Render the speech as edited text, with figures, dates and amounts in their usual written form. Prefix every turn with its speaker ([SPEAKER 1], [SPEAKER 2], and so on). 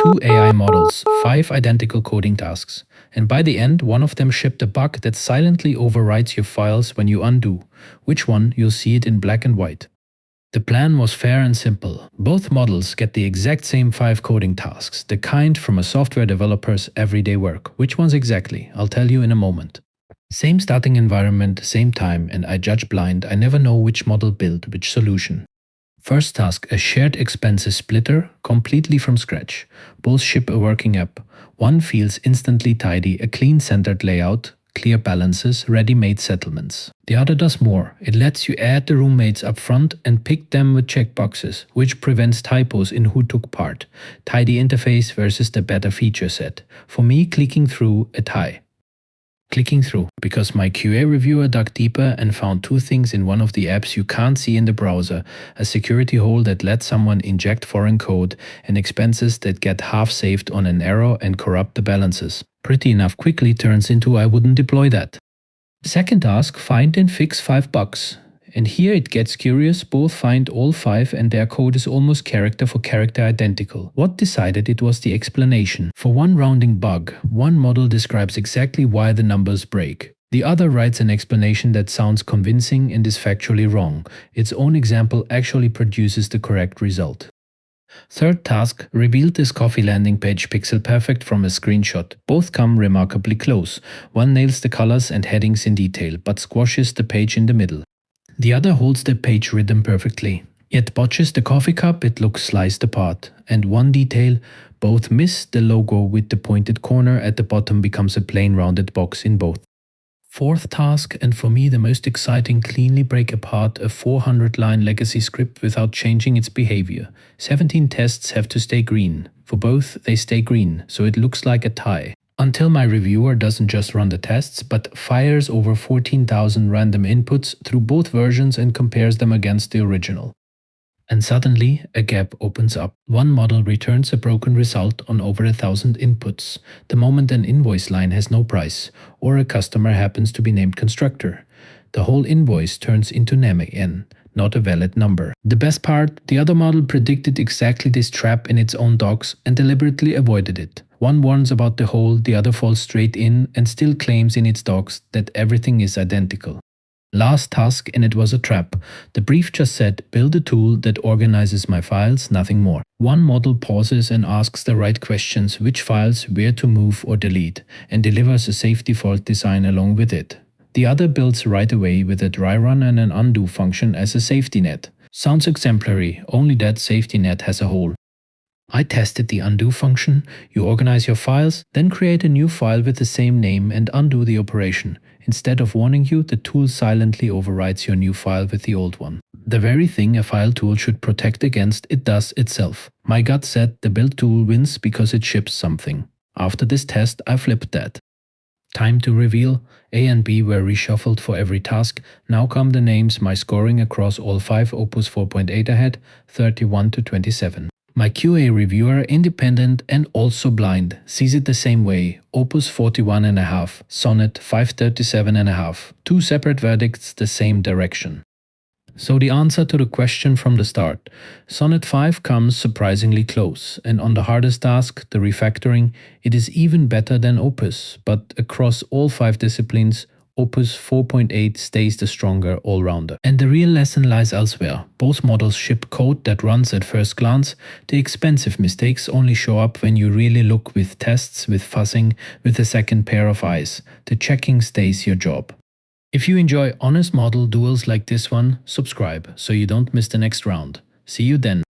[SPEAKER 1] 2 AI models, 5 identical coding tasks. And by the end, one of them shipped a bug that silently overwrites your files when you undo. Which one? You'll see it in black and white. The plan was fair and simple. Both models get the exact same 5 coding tasks, the kind from a software developer's everyday work. Which ones exactly? I'll tell you in a moment. Same starting environment, same time, and I judge blind. I never know which model built which solution. First task, a shared expenses splitter, completely from scratch. Both ship a working app. One feels instantly tidy, a clean centered layout, clear balances, ready-made settlements. The other does more. It lets you add the roommates up front and pick them with checkboxes, which prevents typos in who took part. Tidy interface versus the better feature set. For me, clicking through, a tie. Clicking through, because my QA reviewer dug deeper and found 2 things in one of the apps you can't see in the browser: a security hole that lets someone inject foreign code, and expenses that get half saved on an error and corrupt the balances. Pretty enough quickly turns into I wouldn't deploy that. Second task, find and fix 5 bugs. And here it gets curious, both find all 5 and their code is almost character for character identical. What decided it was the explanation. For one rounding bug, one model describes exactly why the numbers break. The other writes an explanation that sounds convincing and is factually wrong. Its own example actually produces the correct result. Third task, revealed this coffee landing page pixel perfect from a screenshot. Both come remarkably close. One nails the colors and headings in detail, but squashes the page in the middle. The other holds the page rhythm perfectly. It botches the coffee cup, it looks sliced apart. And one detail, both miss the logo with the pointed corner at the bottom becomes a plain rounded box in both. Fourth task, and for me the most exciting, cleanly break apart a 400-line legacy script without changing its behavior. 17 tests have to stay green. For both, they stay green, so it looks like a tie. Until my reviewer doesn't just run the tests, but fires over 14,000 random inputs through both versions and compares them against the original. And suddenly, a gap opens up. One model returns a broken result on over 1,000 inputs, the moment an invoice line has no price, or a customer happens to be named constructor. The whole invoice turns into name again, not a valid number. The best part, the other model predicted exactly this trap in its own docs and deliberately avoided it. One warns about the hole, the other falls straight in and still claims in its docs that everything is identical. Last task, and it was a trap. The brief just said, build a tool that organizes my files, nothing more. One model pauses and asks the right questions, which files, where to move or delete, and delivers a safe default design along with it. The other builds right away with a dry run and an undo function as a safety net. Sounds exemplary, only that safety net has a hole. I tested the undo function. You organize your files, then create a new file with the same name and undo the operation. Instead of warning you, the tool silently overwrites your new file with the old one. The very thing a file tool should protect against, it does itself. My gut said the build tool wins because it ships something. After this test, I flipped that. Time to reveal. A and B were reshuffled for every task. Now come the names, my scoring across all 5 Opus 4.8 ahead, 31 to 27. My QA reviewer, independent and also blind, sees it the same way. Opus 41.5, Sonnet 537.5. 2 separate verdicts, the same direction. So the answer to the question from the start. Sonnet 5 comes surprisingly close, and on the hardest task, the refactoring, it is even better than Opus, but across all 5 disciplines, Opus 4.8 stays the stronger all-rounder. And the real lesson lies elsewhere. Both models ship code that runs at first glance. The expensive mistakes only show up when you really look, with tests, with fuzzing, with a second pair of eyes. The checking stays your job. If you enjoy honest model duels like this one, subscribe so you don't miss the next round. See you then.